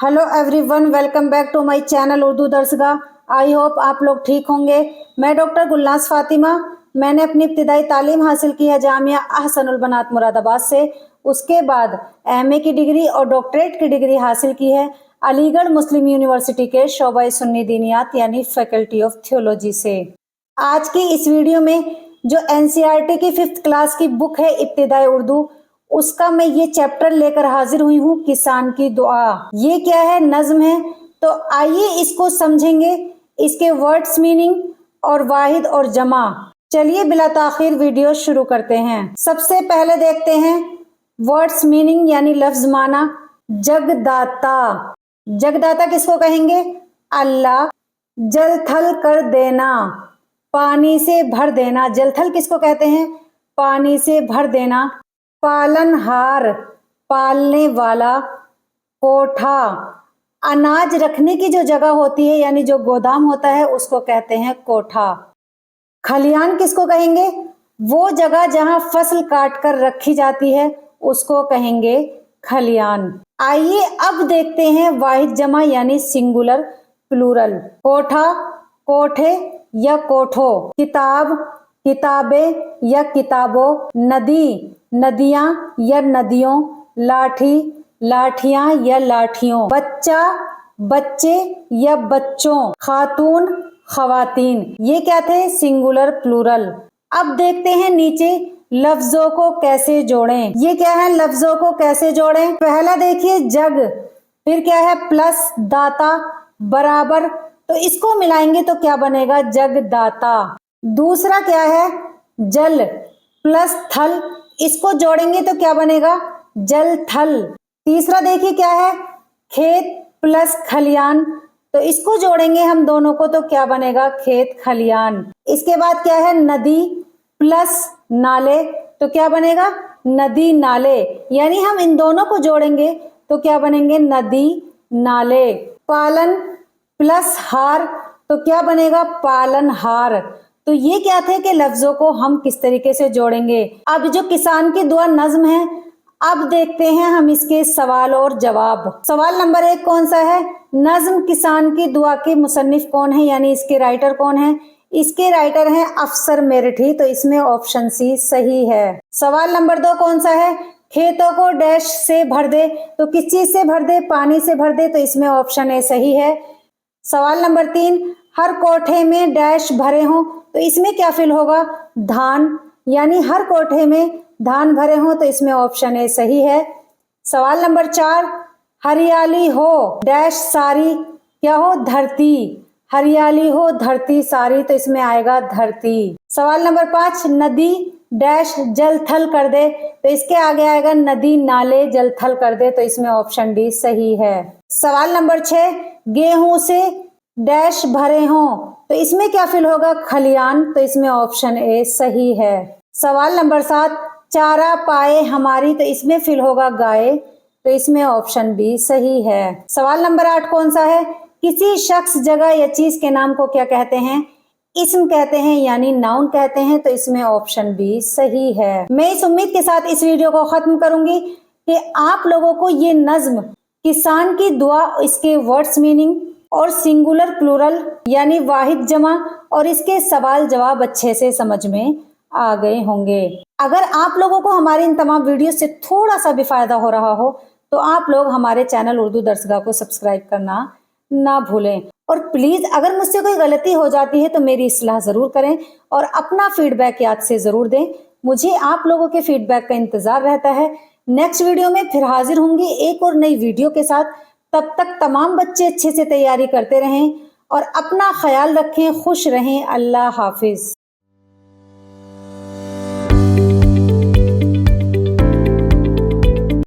Hello everyone, welcome back to my channel Urdu Darsgah. I hope आप लोग ठीक होंगे। मैं डॉक्टर गुलनाज फातिमा। मैंने अपनी इब्तिदाई तालीम हासिल की है जामिया अहसनुल बनात मुरादाबाद से। उसके बाद एमए की डिग्री और डॉक्टरेट की डिग्री हासिल की है अलीगढ़ मुस्लिम यूनिवर्सिटी के शोबा सुन्नी दीनियात यानी फैकल्टी ऑफ थियोलॉजी से। आज की इस वीडियो में जो एनसीईआरटी की 5th क्लास की बुक है इब्तिदाई उर्दू, उसका मैं ये चैप्टर लेकर हाजिर हुई हूँ, किसान की दुआ। ये क्या है? नज्म है। तो आइए इसको समझेंगे, इसके वर्ड्स मीनिंग और वाहिद और जमा। चलिए बिला ताखिर वीडियो शुरू करते हैं। सबसे पहले देखते हैं वर्ड्स मीनिंग यानी लफ्ज माना। जगदाता, जगदाता किसको कहेंगे? अल्लाह। जल थल कर देना, पानी से भर देना। जल थल किसको कहते हैं? पानी से भर देना। पालनहार, पालने वाला। कोठा, अनाज रखने की जो जगह होती है यानी जो गोदाम होता है उसको कहते हैं कोठा। खलियान किसको कहेंगे? वो जगह जहां फसल काट कर रखी जाती है उसको कहेंगे खलियान। आइए अब देखते हैं वाहिद जमा यानी सिंगुलर प्लूरल। कोठा, कोठे या कोठो। किताब, किताबें या किताबों। नदी, नदियां या नदियों। लाठी, लाठियां या लाठियों। बच्चा, बच्चे या बच्चों। खातून, खवातीन। ये क्या थे? Singular plural. अब देखते हैं नीचे लफ्जों को कैसे जोड़ें। ये क्या है? लफ्जों को कैसे जोड़ें? पहला देखिए जग, फिर क्या है? प्लस दाता बराबर, तो इसको मिलाएंगे तो क्या बनेगा? जगदाता। दूसरा क्या है? जल प्लस थल, इसको जोड़ेंगे तो क्या बनेगा? जल थल। तीसरा देखिए क्या है? खेत प्लस खलियान, तो इसको जोड़ेंगे हम दोनों को तो क्या बनेगा? खेत खलियान। इसके बाद क्या है? नदी प्लस नाले, तो क्या बनेगा? नदी नाले, यानी हम इन दोनों को जोड़ेंगे तो क्या बनेंगे? नदी नाले। पालन प्लस हार, तो क्या बनेगा? पालन हार। तो ये क्या थे कि लफ्जों को हम किस तरीके से जोड़ेंगे। अब जो किसान की दुआ नज्म है, अब देखते हैं हम इसके सवाल और जवाब। सवाल नंबर 1 कौन सा है? नज्म किसान की दुआ के मुसन्निफ कौन है यानी इसके राइटर कौन है? इसके राइटर हैं अफसर मेरठी, तो इसमें ऑप्शन सी सही है। सवाल नंबर 2 कौन सा है? खेतों को डैश से भर दे, तो किस चीज से भर दे? पानी से भर दे, तो इसमें ऑप्शन ए सही है। सवाल नंबर 3, हर कोठे में डैश भरे हों, तो इसमें क्या फिल होगा? धान, यानी हर कोठे में धान भरे हों, तो इसमें ऑप्शन ए सही है। सवाल नंबर 4, हरियाली हो डैश सारी, क्या हो? धरती। हरियाली हो धरती सारी, तो इसमें आएगा धरती। सवाल नंबर 5, नदी डैश जल थल कर दे, तो इसके आगे आएगा नदी नाले जल थल कर दे, तो इसमें ऑप्शन डी सही है। सवाल नंबर 6, गेहूं से डैश भरे हों, तो इसमें क्या फिल होगा? खलियान, तो इसमें ऑप्शन ए सही है। सवाल नंबर 7, चारा पाए हमारी, तो इसमें फिल होगा गाय, तो इसमें ऑप्शन बी सही है। सवाल नंबर 8 कौन सा है? किसी शख्स, जगह या चीज के नाम को क्या कहते हैं? इस्म कहते हैं यानी नाउन कहते हैं, तो इसमें ऑप्शन बी सही है। मैं इस उम्मीद के साथ इस वीडियो को खत्म करूंगी कि आप लोगों को ये नज्म किसान की दुआ, इसके वर्ड्स मीनिंग और सिंगुलर प्लूरल यानी वाहिद जमा और इसके सवाल जवाब अच्छे से समझ में आ गए होंगे। अगर आप लोगों को हमारे इन तमाम वीडियो से थोड़ा सा भी फायदा हो रहा हो तो आप लोग हमारे चैनल उर्दू दर्सगाह को सब्सक्राइब करना ना भूलें। और प्लीज अगर मुझसे कोई गलती हो जाती है तो मेरी इस्लाह जरूर करें और अपना फीडबैक याद से जरूर दें। मुझे आप लोगों के फीडबैक का इंतजार रहता है। नेक्स्ट वीडियो में फिर हाजिर होंगी एक और नई वीडियो के साथ। तब तक तमाम बच्चे अच्छे से तैयारी करते रहें और अपना ख्याल रखें। खुश रहें। अल्लाह हाफिज।